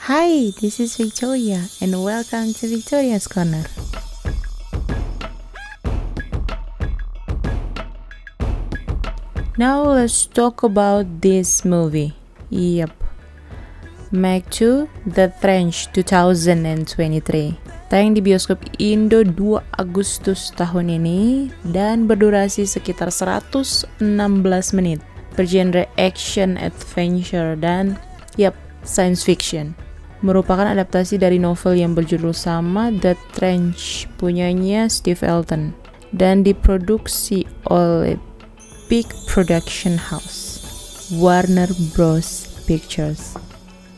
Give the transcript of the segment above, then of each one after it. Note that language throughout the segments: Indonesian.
Hi, this is Victoria and welcome to Victoria's Corner. Now let's talk about this movie. Yep. Meg 2, The Trench 2023. Tayang di bioskop Indo 2 Agustus tahun ini dan berdurasi sekitar 116 menit. Bergenre action, adventure, dan science fiction. Merupakan adaptasi dari novel yang berjudul sama, The Trench, punyanya Steve Elton, dan diproduksi oleh Big Production House, Warner Bros. Pictures.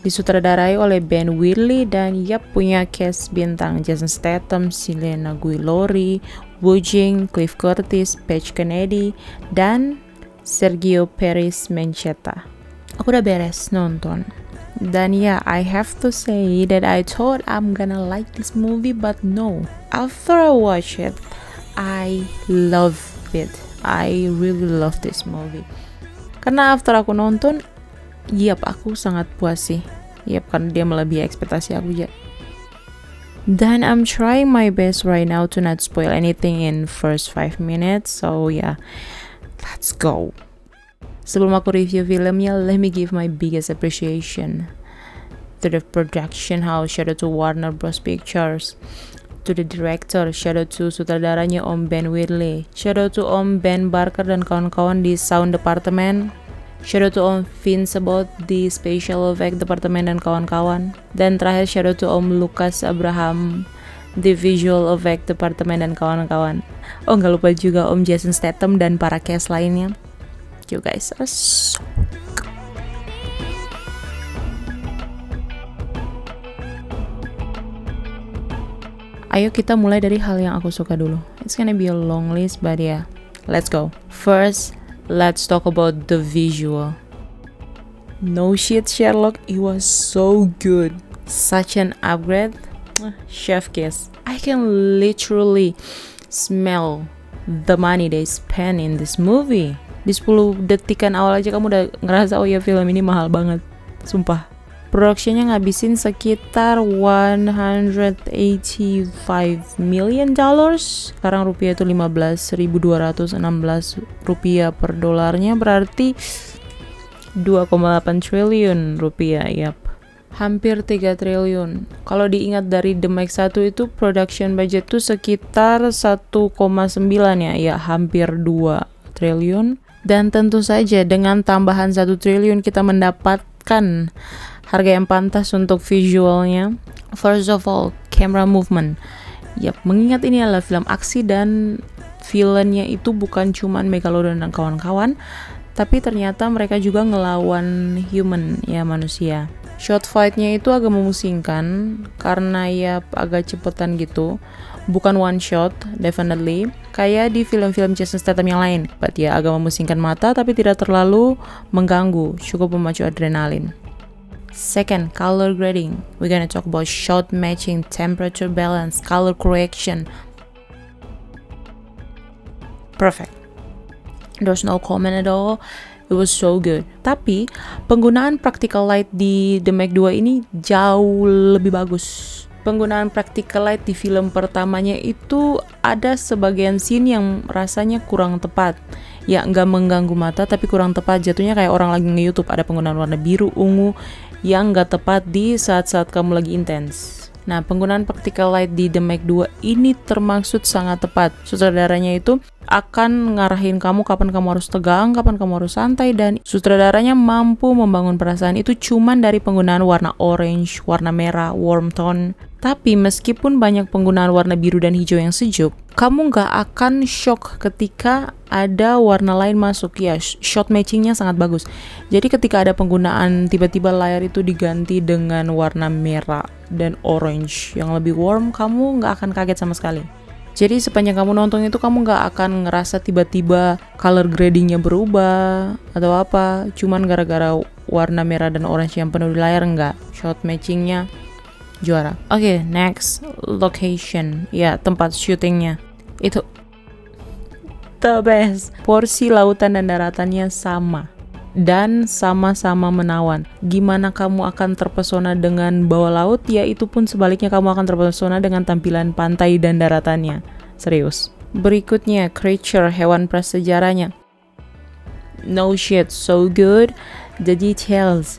Disutradarai oleh Ben Wheatley dan punya cast bintang Jason Statham, Selena Guillory, Wu Jing, Cliff Curtis, Paige Kennedy, dan Sergio Perez Mencheta. Aku udah beres nonton. Dan I have to say that I thought I'm gonna like this movie, but no. After I watch it, I love it. I really love this movie. Karena after aku nonton, aku sangat puas sih. Karena dia melebihi ekspektasi aku ya. Dan I'm trying my best right now to not spoil anything in first 5 minutes. So let's go. Sebelum aku review filmnya, let me give my biggest appreciation to the production house, shout out to Warner Bros. Pictures, to the director, shout out to sutradaranya Om Ben Wheatley, shout out to Om Ben Barker dan kawan-kawan di sound department, shout out to Om Vince about di special effect department dan kawan-kawan, dan terakhir shout out to Om Lucas Abraham di visual effect department dan kawan-kawan. Oh, nggak lupa juga Om Jason Statham dan para cast lainnya. You guys are so good. Ayo kita mulai dari hal yang aku suka dulu. It's gonna be a long list, but let's go. First, let's talk about the visual. No shit, Sherlock, it was so good. Such an upgrade. Chef kiss. I can literally smell the money they spent in this movie. Di 10 detikan awal aja kamu udah ngerasa film ini mahal banget. Sumpah. Productionnya ngabisin sekitar 185 million dollars. Sekarang rupiah itu 15.216 rupiah per dolarnya, berarti 2,8 triliun rupiah. Hampir 3 triliun. Kalau diingat dari The Meg 1 itu production budget tuh sekitar 1,9 ya, hampir 2 triliun. Dan tentu saja dengan tambahan 1 triliun kita mendapatkan harga yang pantas untuk visualnya. First of all, camera movement. Mengingat ini adalah film aksi dan villainnya itu bukan cuman Megalodon dan kawan-kawan, tapi ternyata mereka juga ngelawan human, manusia. Shot fight-nya itu agak memusingkan karena agak cepetan gitu. Bukan one shot, definitely. Kayak di film-film Jason Statham yang lain. But agak memusingkan mata tapi tidak terlalu mengganggu. Cukup memacu adrenalin. Second, color grading. We're gonna talk about shot matching, temperature balance, color correction. Perfect. There's no comment at all. It was so good. Tapi penggunaan practical light di The Meg 2 ini jauh lebih bagus. Penggunaan practical light di film pertamanya itu ada sebagian scene yang rasanya kurang tepat. Nggak mengganggu mata tapi kurang tepat. Jatuhnya kayak orang lagi nge-YouTube, ada penggunaan warna biru, ungu yang nggak tepat di saat-saat kamu lagi intens. Nah, penggunaan practical light di The Meg 2 ini termaksud sangat tepat. Sutradaranya itu akan ngarahin kamu kapan kamu harus tegang, kapan kamu harus santai, dan sutradaranya mampu membangun perasaan itu cuman dari penggunaan warna orange, warna merah, warm tone. Tapi meskipun banyak penggunaan warna biru dan hijau yang sejuk, kamu nggak akan shock ketika ada warna lain masuk. Shot matchingnya sangat bagus. Jadi ketika ada penggunaan tiba-tiba layar itu diganti dengan warna merah dan orange yang lebih warm, kamu nggak akan kaget sama sekali. Jadi sepanjang kamu nonton itu kamu nggak akan ngerasa tiba-tiba color gradingnya berubah atau apa. Cuman gara-gara warna merah dan orange yang penuh di layar, nggak. Shot matchingnya juara. Oke, next, location. Tempat syutingnya itu the best. Porsi lautan dan daratannya sama. dan sama-sama menawan. Gimana kamu akan terpesona dengan bawah laut, ya itu pun sebaliknya kamu akan terpesona dengan tampilan pantai dan daratannya. Serius. Berikutnya, creature, hewan prasejarahnya. No shit, so good. The details.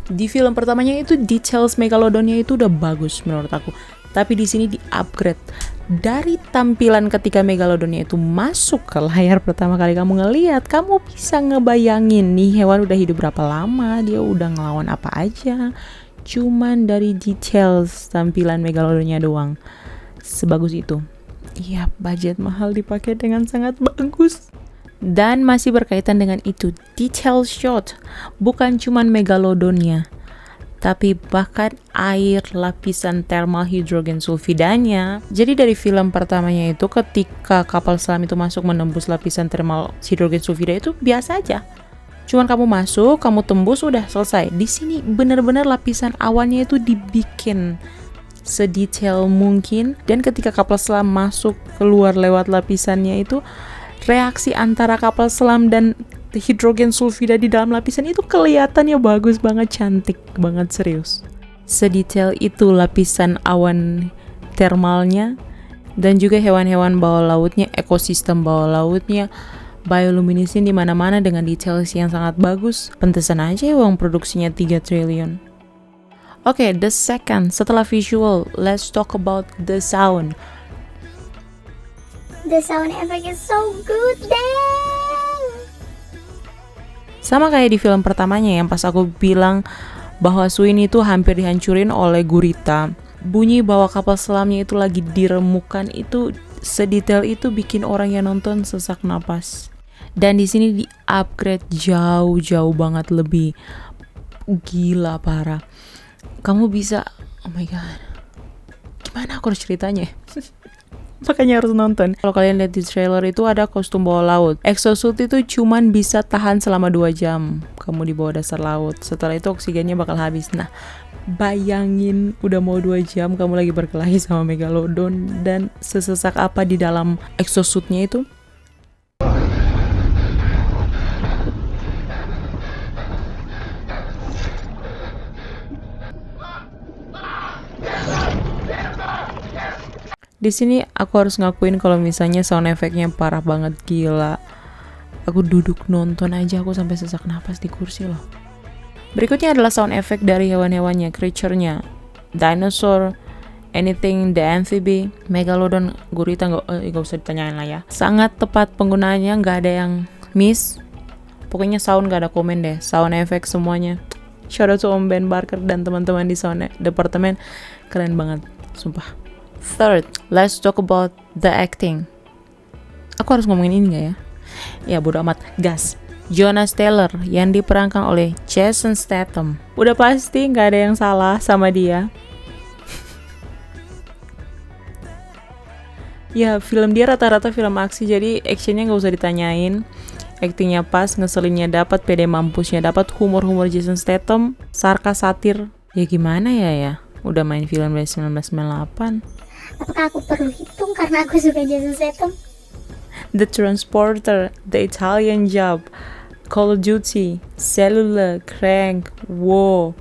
Di film pertamanya itu details Megalodonia itu udah bagus menurut aku. Tapi di sini di-upgrade. Dari tampilan ketika Megalodonia itu masuk ke layar pertama kali kamu ngelihat, kamu bisa ngebayangin nih hewan udah hidup berapa lama, dia udah ngelawan apa aja. Cuman dari details tampilan Megalodonia doang. Sebagus itu. Iya, budget mahal dipakai dengan sangat bagus. Dan masih berkaitan dengan itu, detail shot bukan cuman Megalodonia, tapi bahkan air lapisan thermal hidrogen sulfidanya. Jadi dari film pertamanya itu ketika kapal selam itu masuk menembus lapisan thermal hidrogen sulfida itu biasa aja. Cuman kamu masuk, kamu tembus, udah selesai. Di sini benar-benar lapisan awannya itu dibikin sedetail mungkin, dan ketika kapal selam masuk keluar lewat lapisannya itu, reaksi antara kapal selam dan hidrogen sulfida di dalam lapisan itu kelihatannya bagus banget, cantik banget, serius. Sedetail itu lapisan awan thermalnya, dan juga hewan-hewan bawah lautnya, ekosistem bawah lautnya, bioluminescent di mana-mana dengan details yang sangat bagus. Pantesan aja uang produksinya 3 triliun. Oke, the second, setelah visual, let's talk about the sound. The sound effect is so good, dang! Sama kayak di film pertamanya yang pas aku bilang bahwa Suin itu hampir dihancurin oleh gurita. Bunyi bahwa kapal selamnya itu lagi diremukan itu sedetail itu bikin orang yang nonton sesak napas. Dan di sini di-upgrade jauh banget lebih gila parah. Kamu bisa, oh my god, gimana aku harus ceritanya? Makanya harus nonton. Kalau kalian lihat di trailer itu ada kostum bawah laut. Exosuit itu cuman bisa tahan selama 2 jam kamu di bawah dasar laut. Setelah itu oksigennya bakal habis. Nah, bayangin udah mau 2 jam kamu lagi berkelahi sama Megalodon dan sesesak apa di dalam exosuitnya itu. Di sini aku harus ngakuin kalau misalnya sound effect-nya parah banget, gila. Aku duduk nonton aja aku sampai sesak napas di kursi loh. Berikutnya adalah sound effect dari hewan-hewannya, creature-nya. Dinosaur, anything, the amphibi, Megalodon, gurita, gak usah ditanyain lah ya. Sangat tepat penggunaannya, gak ada yang miss. Pokoknya sound gak ada komen deh, sound effect semuanya. Shout out to Om Ben Barker dan teman-teman di sound departemen, keren banget, sumpah. Third, let's talk about the acting. Aku harus ngomongin ini gak ya? Ya bodo amat, gas. Jonas Taylor yang diperankan oleh Jason Statham. Udah pasti gak ada yang salah sama dia. Ya, film dia rata-rata film aksi, jadi actionnya gak usah ditanyain. Actingnya pas, ngeselinnya dapat, pede mampusnya dapat, humor Jason Statham, sarkas satir. Ya gimana ya? Udah main film dari 1998. Apakah aku perlu hitung karena aku suka Jason Statham? The Transporter, The Italian Job, Call of Duty, Cellular, Crank, War,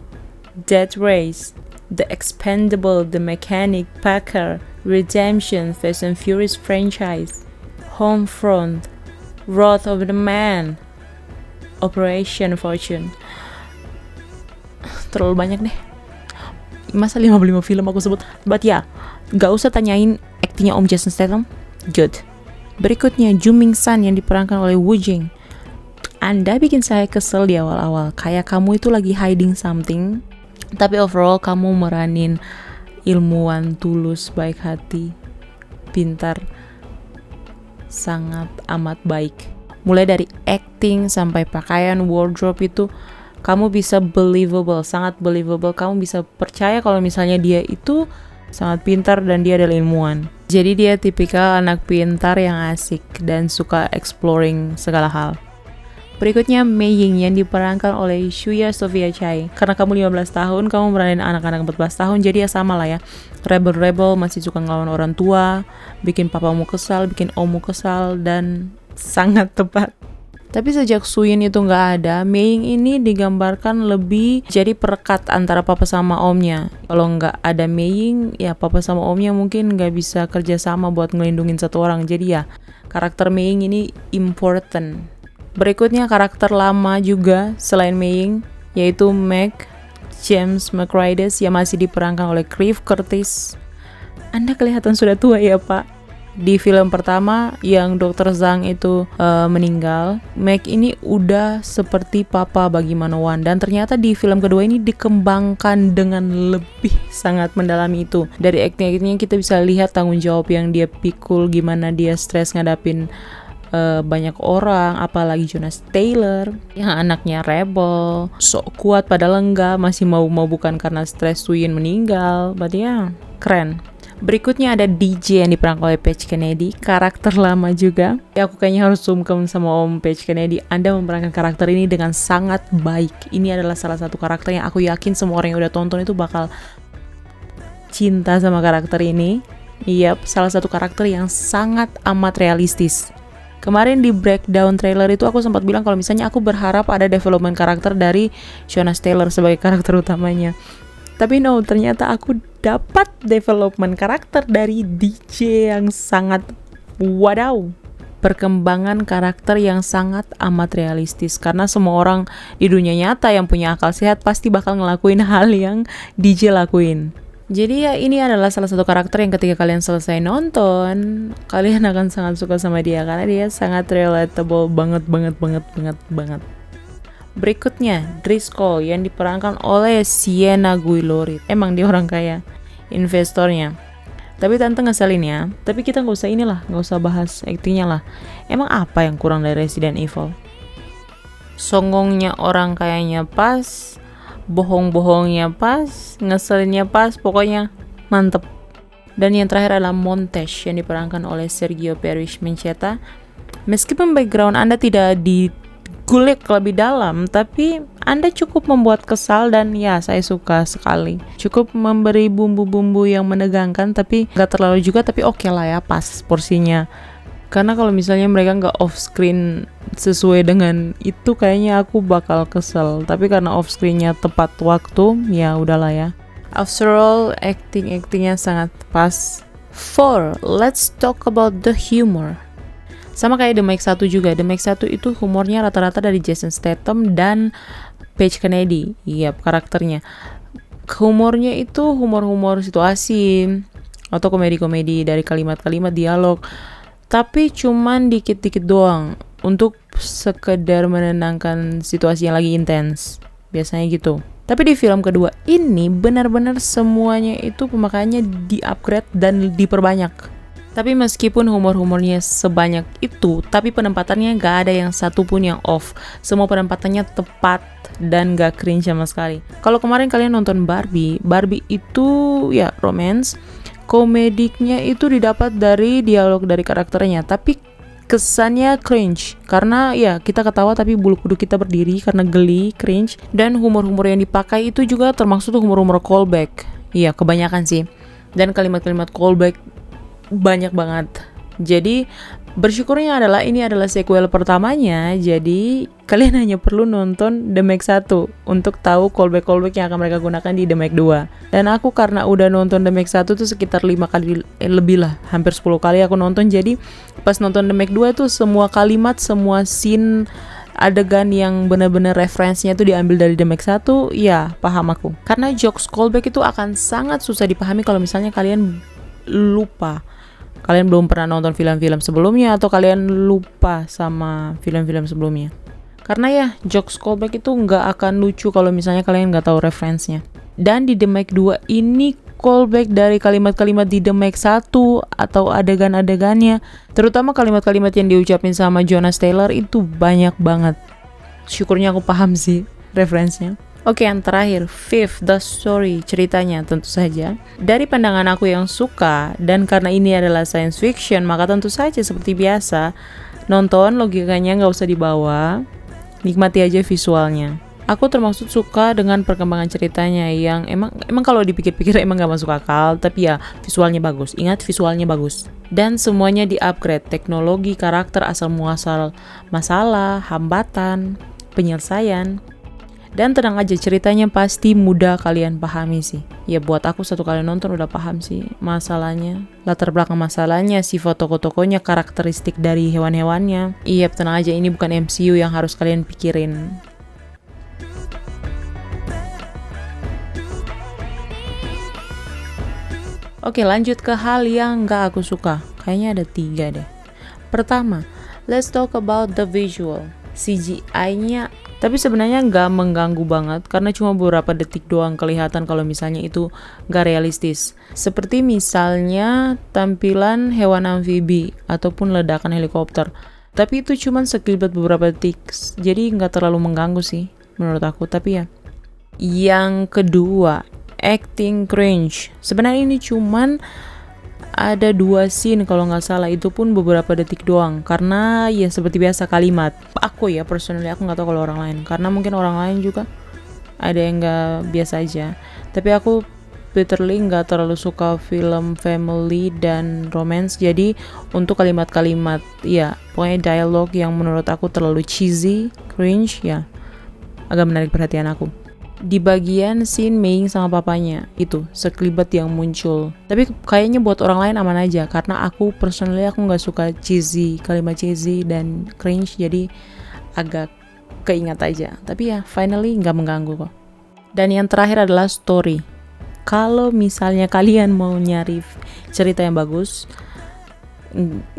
Death Race, The Expendable, The Mechanic, Packer, Redemption, Fast and Furious franchise, Homefront, Wrath of the Man, Operation Fortune. Terlalu banyak deh. Masa 55 film aku sebut? But ya, gak usah tanyain aktingnya Om Jason Statham. Good. Berikutnya, Ju Ming San yang diperankan oleh Wu Jing. Anda bikin saya kesel di awal-awal. Kayak kamu itu lagi hiding something. Tapi overall kamu meranin ilmuwan, tulus, baik hati, pintar, sangat amat baik. Mulai dari acting sampai pakaian, wardrobe itu kamu bisa believable, sangat believable. Kamu bisa percaya kalau misalnya dia itu sangat pintar dan dia adalah ilmuwan. Jadi dia tipikal anak pintar yang asik dan suka exploring segala hal. Berikutnya Mei Ying yang diperankan oleh Shuya Sofia Chai. Karena kamu 15 tahun, kamu meranin anak-anak 14 tahun, jadi ya sama lah ya. Rebel-rebel, masih suka ngelawan orang tua, bikin papamu kesal, bikin ommu kesal, dan sangat tepat. Tapi sejak Suyin itu nggak ada, Mei ini digambarkan lebih jadi perekat antara papa sama omnya. Kalau nggak ada Mei, ya papa sama omnya mungkin nggak bisa kerja sama buat ngelindungin satu orang. Jadi ya, karakter Mei ini important. Berikutnya karakter lama juga selain Mei, yaitu Meg, James McRides yang masih diperankan oleh Cliff Curtis. Anda kelihatan sudah tua ya Pak. Di film pertama yang Dr. Zhang itu meninggal, Meg ini udah seperti papa bagi Manowan. Dan ternyata di film kedua ini dikembangkan dengan lebih sangat mendalami itu. Dari acting-actingnya kita bisa lihat tanggung jawab yang dia pikul, gimana dia stres ngadapin banyak orang, apalagi Jonas Taylor yang anaknya rebel, sok kuat padahal enggak, masih mau bukan karena stres Suyin meninggal. Berarti ya keren. Berikutnya ada DJ yang diperankan oleh Paige Kennedy, karakter lama juga. Ya, aku kayaknya harus sungkem sama Om Paige Kennedy. Anda memerankan karakter ini dengan sangat baik. Ini adalah salah satu karakter yang aku yakin semua orang yang udah tonton itu bakal cinta sama karakter ini. Yap, salah satu karakter yang sangat amat realistis. Kemarin di breakdown trailer itu aku sempat bilang kalau misalnya aku berharap ada development karakter dari Jonas Taylor sebagai karakter utamanya. Tapi no, ternyata aku dapat development karakter dari DJ yang sangat wadaw. Perkembangan karakter yang sangat amat realistis. Karena semua orang di dunia nyata yang punya akal sehat pasti bakal ngelakuin hal yang DJ lakuin. Jadi ya ini adalah salah satu karakter yang ketika kalian selesai nonton, kalian akan sangat suka sama dia. Karena dia sangat relatable banget. Berikutnya, Driscoll yang diperankan oleh Sienna Guillory. Emang dia orang kaya, investornya. Tapi tante ngeselin ya. Tapi kita nggak usah bahas aktingnya lah. Emang apa yang kurang dari Resident Evil? Songongnya orang kayanya pas, bohong-bohongnya pas, ngeselinnya pas, pokoknya mantep. Dan yang terakhir adalah Montage yang diperankan oleh Sergio Pérez Mencheta. Meskipun background Anda tidak digulik lebih dalam, tapi Anda cukup membuat kesal dan ya saya suka sekali. Cukup memberi bumbu-bumbu yang menegangkan tapi gak terlalu juga, tapi oke lah ya, pas porsinya. Karena kalau misalnya mereka gak off screen sesuai dengan itu kayaknya aku bakal kesel. Tapi karena off screennya tepat waktu, ya udahlah ya. After all, actingnya sangat pas. 4. Let's talk about the humor. Sama kayak The Meg 1 juga. The Meg 1 itu humornya rata-rata dari Jason Statham dan Paige Kennedy. Iya, karakternya. Humornya itu humor-humor situasi atau komedi-komedi dari kalimat-kalimat dialog. Tapi cuman dikit-dikit doang untuk sekedar menenangkan situasi yang lagi intens. Biasanya gitu. Tapi di film kedua ini benar-benar semuanya itu pemakaiannya di-upgrade dan diperbanyak. Tapi meskipun humor-humornya sebanyak itu, tapi penempatannya gak ada yang satupun yang off. Semua penempatannya tepat dan gak cringe sama sekali. Kalau kemarin kalian nonton Barbie itu ya romance, komediknya itu didapat dari dialog dari karakternya, tapi kesannya cringe. Karena ya kita ketawa tapi bulu kuduk kita berdiri karena geli, cringe. Dan humor-humor yang dipakai itu juga termasuk humor-humor callback. Iya, kebanyakan sih. Dan kalimat-kalimat callback banyak banget. Jadi bersyukurnya adalah ini adalah sequel pertamanya. Jadi kalian hanya perlu nonton The Meg 1 untuk tahu callback yang akan mereka gunakan di The Meg 2. Dan aku karena udah nonton The Meg 1 tuh sekitar 5 kali lebih lah, hampir 10 kali aku nonton. Jadi pas nonton The Meg 2 tuh semua kalimat, semua scene, adegan yang benar-benar referensinya tuh diambil dari The Meg 1, ya paham aku. Karena jokes callback itu akan sangat susah dipahami kalau misalnya kalian lupa. Kalian belum pernah nonton film-film sebelumnya atau kalian lupa sama film-film sebelumnya. Karena ya jokes callback itu nggak akan lucu kalau misalnya kalian nggak tahu referensinya. Dan di The Meg 2 ini callback dari kalimat-kalimat di The Meg 1 atau adegan-adegannya, terutama kalimat-kalimat yang diucapin sama Jonas Taylor itu banyak banget. Syukurnya aku paham sih referensinya. Oke, yang terakhir, 5th, The Story, ceritanya tentu saja. Dari pandangan aku yang suka, dan karena ini adalah science fiction, maka tentu saja seperti biasa, nonton logikanya nggak usah dibawa, nikmati aja visualnya. Aku termasuk suka dengan perkembangan ceritanya yang emang kalau dipikir-pikir emang gak masuk akal, tapi ya visualnya bagus. Ingat, visualnya bagus. Dan semuanya di-upgrade, teknologi, karakter, asal muasal masalah, hambatan, penyelesaian. Dan tenang aja, ceritanya pasti mudah kalian pahami sih. Ya buat aku satu kali nonton udah paham sih masalahnya, latar belakang masalahnya, sifat tokoh-tokohnya, karakteristik dari hewan-hewannya. Iya, tenang aja, ini bukan MCU yang harus kalian pikirin. Oke, lanjut ke hal yang gak aku suka. Kayaknya ada 3 deh. Pertama, let's talk about the visual. CGI-nya, tapi sebenarnya gak mengganggu banget karena cuma beberapa detik doang kelihatan kalau misalnya itu gak realistis. Seperti misalnya tampilan hewan amfibi ataupun ledakan helikopter. Tapi itu cuma sekelibet beberapa detik, jadi gak terlalu mengganggu sih menurut aku. Tapi ya, yang kedua, acting cringe. Sebenarnya ini cuman ada 2 scene kalau nggak salah, itu pun beberapa detik doang. Karena ya seperti biasa kalimat. Aku ya personally, aku nggak tahu kalau orang lain. Karena mungkin orang lain juga ada yang nggak biasa aja. Tapi aku literally nggak terlalu suka film family dan romance. Jadi untuk kalimat-kalimat, ya pokoknya dialog yang menurut aku terlalu cheesy, cringe, ya agak menarik perhatian aku. Di bagian scene Mei sama papanya itu sekelibet yang muncul, tapi kayaknya buat orang lain aman aja karena aku personally aku nggak suka cheesy, kalimat cheesy dan cringe, jadi agak keingat aja. Tapi ya finally nggak mengganggu kok. Dan yang terakhir adalah story. Kalau misalnya kalian mau nyari cerita yang bagus,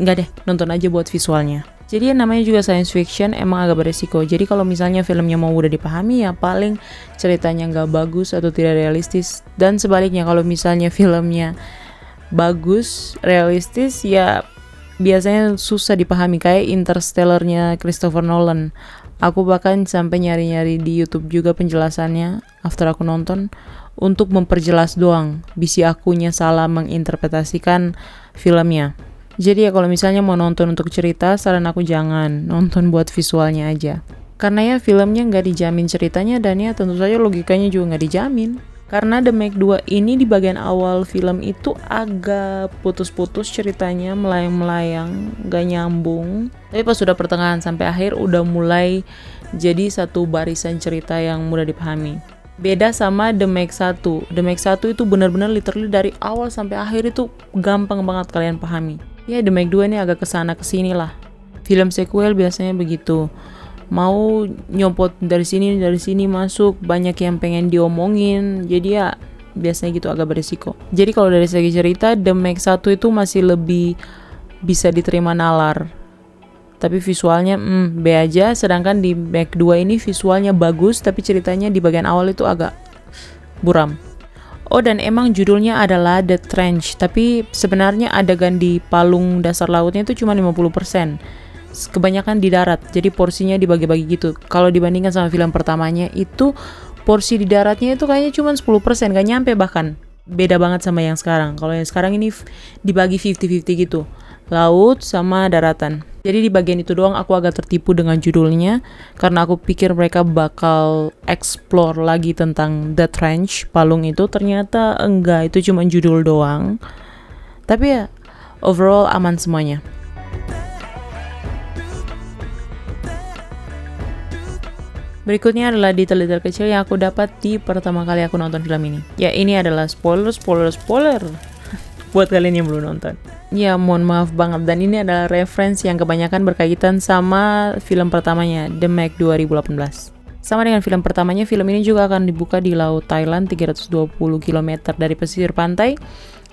nggak deh, nonton aja buat visualnya. Jadi namanya juga science fiction, emang agak beresiko. Jadi kalau misalnya filmnya mau udah dipahami, ya paling ceritanya nggak bagus atau tidak realistis. Dan sebaliknya, kalau misalnya filmnya bagus, realistis, ya biasanya susah dipahami. Kayak Interstellar-nya Christopher Nolan. Aku bahkan sampai nyari-nyari di YouTube juga penjelasannya after aku nonton untuk memperjelas doang. Bisi akunya salah menginterpretasikan filmnya. Jadi ya kalau misalnya mau nonton untuk cerita, saran aku jangan nonton buat visualnya aja. Karena ya filmnya nggak dijamin ceritanya, dan ya tentu saja logikanya juga nggak dijamin. Karena The Meg 2 ini di bagian awal film itu agak putus-putus ceritanya, melayang-melayang, nggak nyambung. Tapi pas sudah pertengahan sampai akhir udah mulai jadi satu barisan cerita yang mudah dipahami. Beda sama The Meg 1. The Meg 1 itu benar-benar literally dari awal sampai akhir itu gampang banget kalian pahami. Ya The Meg 2 ini agak kesana kesini lah. Film sequel biasanya begitu. Mau nyopot dari sini masuk, banyak yang pengen diomongin. Jadi ya biasanya gitu agak beresiko. Jadi kalau dari segi cerita, The Meg 1 itu masih lebih bisa diterima nalar. Tapi visualnya B aja, sedangkan di Meg 2 ini visualnya bagus, tapi ceritanya di bagian awal itu agak buram. Oh, dan emang judulnya adalah The Trench, tapi sebenarnya adegan di palung dasar lautnya itu cuma 50%. Kebanyakan di darat, jadi porsinya dibagi-bagi gitu. Kalau dibandingkan sama film pertamanya, itu porsi di daratnya itu kayaknya cuma 10%, gak nyampe bahkan. Beda banget sama yang sekarang. Kalau yang sekarang ini dibagi 50-50 gitu, laut sama daratan. Jadi di bagian itu doang aku agak tertipu dengan judulnya, karena aku pikir mereka bakal explore lagi tentang The Trench, palung itu. Ternyata enggak, itu cuma judul doang. Tapi ya overall aman semuanya. Berikutnya adalah detail-detail kecil yang aku dapat di pertama kali aku nonton film ini. Ya ini adalah spoiler buat kalian yang belum nonton. Ya mohon maaf banget, dan ini adalah referensi yang kebanyakan berkaitan sama film pertamanya, The Meg 2018. Sama dengan film pertamanya, film ini juga akan dibuka di Laut Thailand 320 km dari pesisir pantai.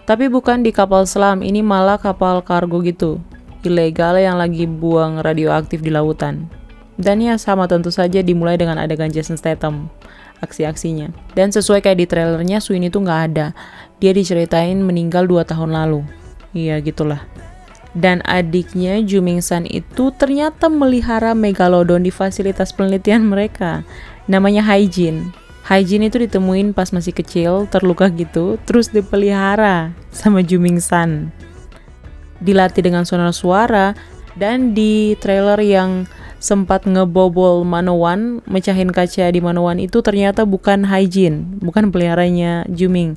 Tapi bukan di kapal selam, ini malah kapal kargo gitu, ilegal yang lagi buang radioaktif di lautan. Dan ya sama tentu saja dimulai dengan adegan Jason Statham, aksi-aksinya. Dan sesuai kayak di trailernya, Swin itu nggak ada. Dia diceritain meninggal 2 tahun lalu. Iya gitulah. Dan adiknya Ju Ming San itu ternyata melihara megalodon di fasilitas penelitian mereka. Namanya Haijin. Haijin itu ditemuin pas masih kecil, terluka gitu, terus dipelihara sama Ju Ming San. Dilatih dengan sonar suara, dan di trailer yang sempat ngebobol Manowan, mecahin kaca di Manowan itu ternyata bukan Hyjin, bukan peliharanya Juming.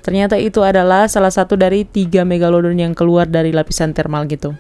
Ternyata itu adalah salah satu dari 3 megalodon yang keluar dari lapisan thermal gitu.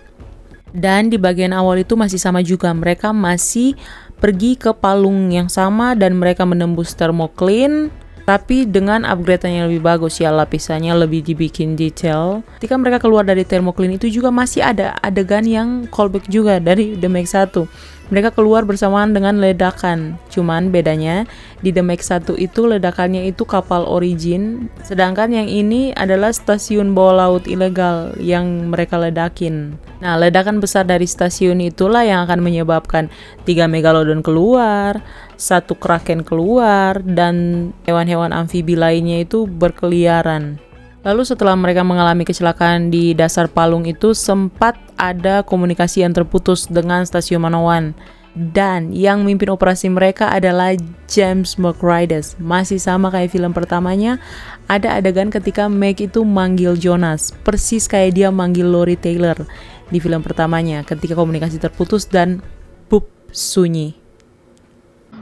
Dan di bagian awal itu masih sama juga, mereka masih pergi ke palung yang sama dan mereka menembus thermocline, tapi dengan upgrade yang lebih bagus ya, lapisannya lebih dibikin detail. Ketika mereka keluar dari thermocline itu juga masih ada adegan yang callback juga dari The Meg 1. Mereka keluar bersamaan dengan ledakan. Cuman bedanya di The Meg 1 itu ledakannya itu kapal Origin, sedangkan yang ini adalah stasiun bawah laut ilegal yang mereka ledakin. Nah, ledakan besar dari stasiun itulah yang akan menyebabkan 3 megalodon keluar, 1 kraken keluar, dan hewan-hewan amfibi lainnya itu berkeliaran. Lalu setelah mereka mengalami kecelakaan di dasar palung itu, sempat ada komunikasi yang terputus dengan stasiun Manowan. Dan yang mimpin operasi mereka adalah James McRides. Masih sama kayak film pertamanya, ada adegan ketika Meg itu manggil Jonas, persis kayak dia manggil Lori Taylor di film pertamanya, ketika komunikasi terputus dan pup, sunyi.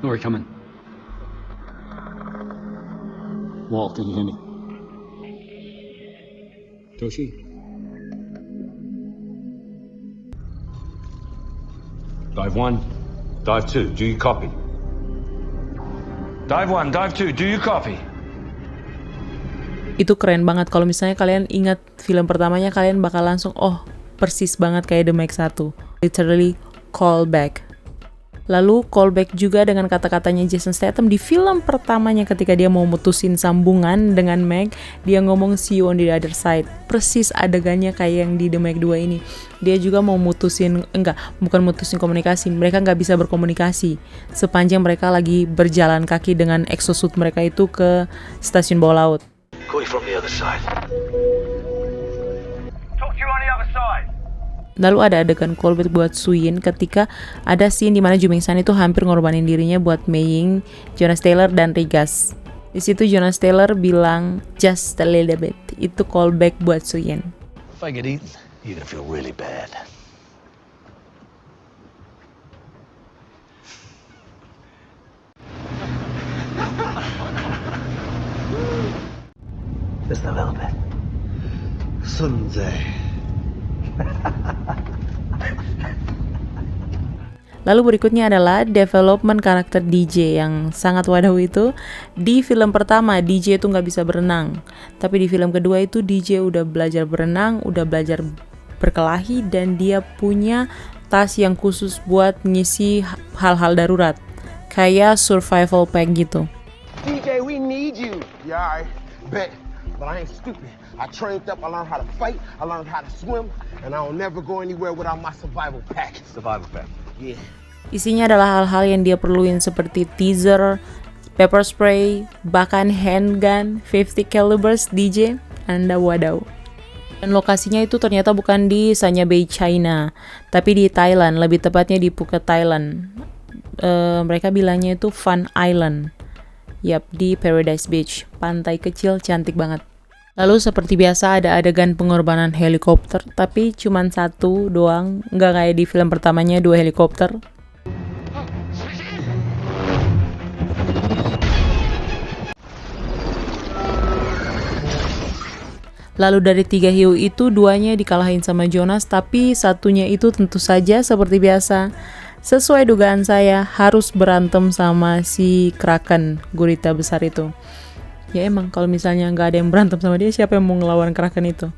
Lori, come in. Walt, can you hear me? Toshi? Dive 1, dive 2, do you copy? Dive 1, dive 2, do you copy? Itu keren banget. Kalau misalnya kalian ingat film pertamanya, kalian bakal langsung, oh persis banget kayak The Meg 1. Literally callback. Lalu callback juga dengan kata-katanya Jason Statham di film pertamanya ketika dia mau mutusin sambungan dengan Meg, dia ngomong see you on the other side. Persis adegannya kayak yang di The Meg 2 ini. Dia juga mau bukan mutusin komunikasi, mereka nggak bisa berkomunikasi sepanjang mereka lagi berjalan kaki dengan exosuit mereka itu ke stasiun bawah laut. Call you from the other side. Talk to you on the other side. Lalu ada adegan callback buat Suyin ketika ada scene di mana Juming San itu hampir ngorbanin dirinya buat Mei-Ying, Jonas Taylor, dan Rigas. Di situ Jonas Taylor bilang just a little bit. Itu callback buat Suyin. If I get eaten, you're gonna feel really bad. Just a little bit. Someday. Lalu berikutnya adalah development karakter DJ yang sangat wadaw itu. Di film pertama DJ itu nggak bisa berenang, tapi di film kedua itu DJ udah belajar berenang, udah belajar berkelahi, dan dia punya tas yang khusus buat ngisi hal-hal darurat, kayak survival pack gitu. DJ, we need you. Yeah, all right. Bet. But I ain't stupid. I trained up, I learned how to fight, I learned how to swim, and I will never go anywhere without my survival pack. Survival pack. Yeah. Isinya adalah hal-hal yang dia perluin seperti teaser, pepper spray, bahkan handgun, 50 calibers DJ, Anda wadaw. Dan lokasinya itu ternyata bukan di Sanya Bay, China, tapi di Thailand, lebih tepatnya di Phuket, Thailand. Mereka bilangnya itu Fun Island. Yap, di Paradise Beach, pantai kecil cantik banget. Lalu seperti biasa ada adegan pengorbanan helikopter, tapi cuman 1 doang, nggak kayak di film pertamanya 2 helikopter. Lalu dari 3 hiu itu 2-nya dikalahin sama Jonas, tapi 1-nya itu tentu saja seperti biasa, sesuai dugaan saya harus berantem sama si Kraken, gurita besar itu. Ya emang kalau misalnya nggak ada yang berantem sama dia, siapa yang mau ngelawan Kraken itu?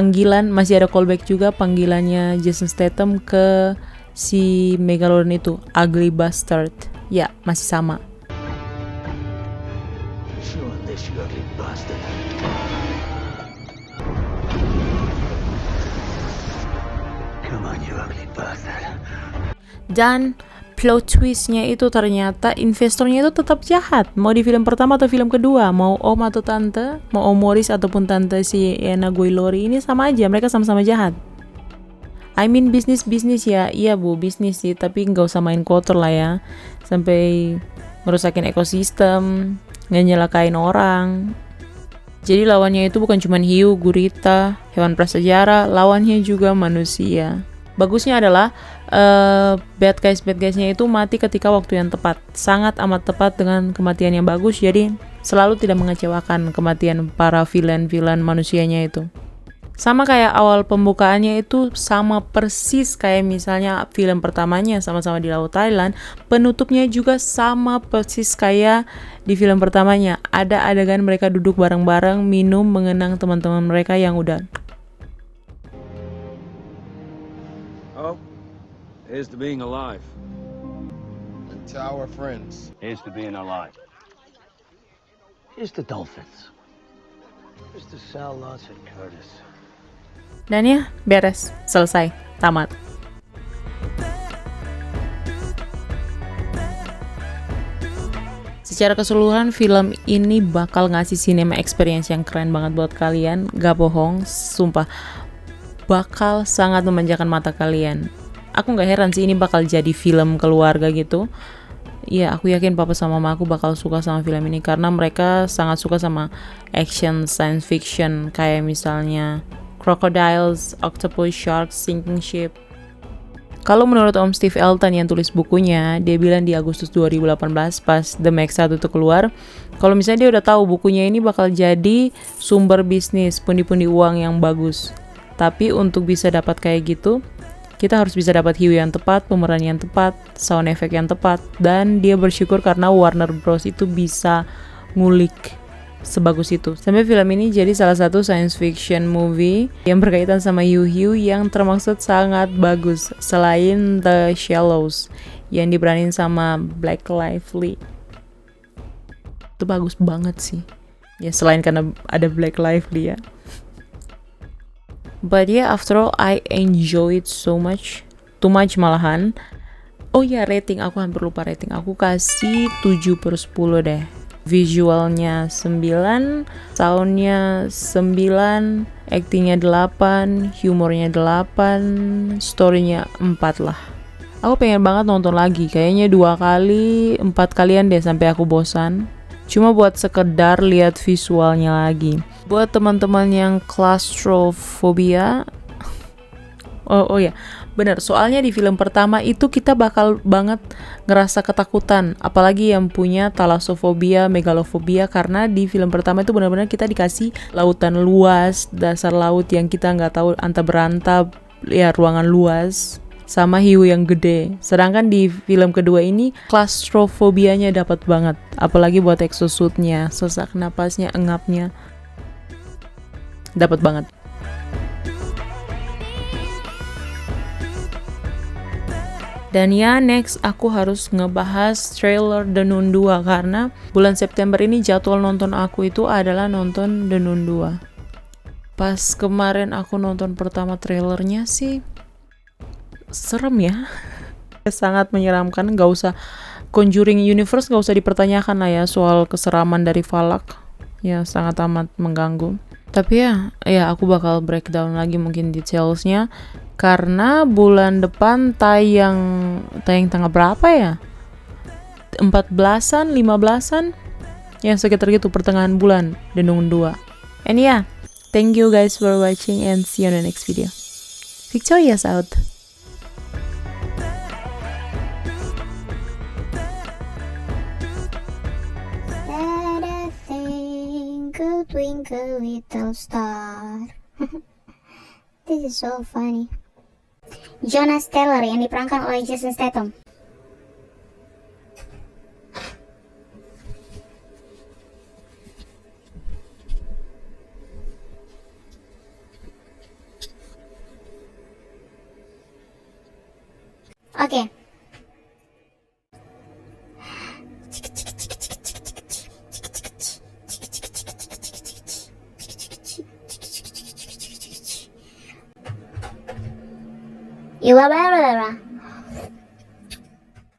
Panggilan, masih ada callback juga panggilannya Jason Statham ke si Megalodon itu, Ugly Bastard. Ya, masih sama. Dan plot twistnya itu ternyata investornya itu tetap jahat. Mau di film pertama atau film kedua, mau om atau tante, mau om Morris ataupun tante si Anna Guillory ini sama aja, mereka sama-sama jahat. I mean bisnis ya, iya bu, bisnis sih, tapi nggak usah main kotor lah ya, sampai merusakin ekosistem, nyelakain orang. Jadi lawannya itu bukan cuma hiu, gurita, hewan prasejarah, lawannya juga manusia. Bagusnya adalah bad guys-nya itu mati ketika waktu yang tepat. Sangat amat tepat dengan kematian yang bagus, jadi selalu tidak mengecewakan kematian para villain manusianya itu. Sama kayak awal pembukaannya itu sama persis kayak misalnya film pertamanya sama-sama di Laut Thailand, penutupnya juga sama persis kayak di film pertamanya. Ada adegan mereka duduk bareng-bareng minum mengenang teman-teman mereka yang udah. Oh, here's to being alive. And to our friends. Here's to being alive. Here's the dolphins. Here's to Sal Lutz and Curtis. Dan ya, beres, selesai, tamat. Secara keseluruhan film ini bakal ngasih cinema experience yang keren banget buat kalian, gak bohong, sumpah. Bakal sangat memanjakan mata kalian. Aku gak heran sih ini bakal jadi film keluarga gitu. Ya, aku yakin papa sama mama aku bakal suka sama film ini karena mereka sangat suka sama action, science fiction, kayak misalnya crocodiles, octopus, sharks, sinking ship. Kalau menurut Om Steve Elton yang tulis bukunya, dia bilang di Agustus 2018 pas The Meg 1 itu keluar, kalau misalnya dia udah tahu bukunya ini bakal jadi sumber bisnis, pundi-pundi uang yang bagus. Tapi untuk bisa dapat kayak gitu, kita harus bisa dapat hiu yang tepat, pemeran yang tepat, sound effect yang tepat, dan dia bersyukur karena Warner Bros itu bisa ngulik sebagus itu. Sampai film ini jadi salah satu science fiction movie yang berkaitan sama hiu-hiu yang termaksud sangat bagus selain The Shallows yang diberanin sama Blake Lively. Itu bagus banget sih. Ya selain karena ada Blake Lively ya. But yeah, after all I enjoy it so much. Too much malahan. Oh ya, rating, aku hampir lupa rating. Aku kasih 7/10 deh. Visualnya 9, soundnya 9, actingnya 8, humornya 8, storynya 4 lah. Aku pengen banget nonton lagi, kayaknya 2 kali, 4 kalian deh sampai aku bosan. Cuma buat sekedar lihat visualnya lagi. Buat teman-teman yang claustrophobia, oh ya, benar, soalnya di film pertama itu kita bakal banget ngerasa ketakutan, apalagi yang punya thalassofobia, megalofobia, karena di film pertama itu benar-benar kita dikasih lautan luas, dasar laut yang kita nggak tahu anta beranta, ya ruangan luas, sama hiu yang gede. Sedangkan di film kedua ini claustrofobianya dapat banget, apalagi buat exosuitnya, sesak napasnya, engapnya, dapat banget. Dan ya, next aku harus ngebahas trailer The Nun 2 karena bulan September ini jadwal nonton aku itu adalah nonton The Nun 2. Pas kemarin aku nonton pertama trailernya sih serem ya. Sangat menyeramkan, gak usah Conjuring Universe gak usah dipertanyakan lah ya soal keseraman dari Falak. Ya sangat amat mengganggu. Tapi ya aku bakal breakdown lagi mungkin detailsnya. Karena bulan depan tayang tanggal berapa ya? 14-an, 15-an? Ya sekitar gitu, pertengahan bulan, The Nun 2. And yeah, thank you guys for watching and see you on the next video. Victoria's out. Said a twinkle, twinkle, little star. This is so funny. Jonas Taylor yang diperankan oleh Jason Statham. Oke. Iwa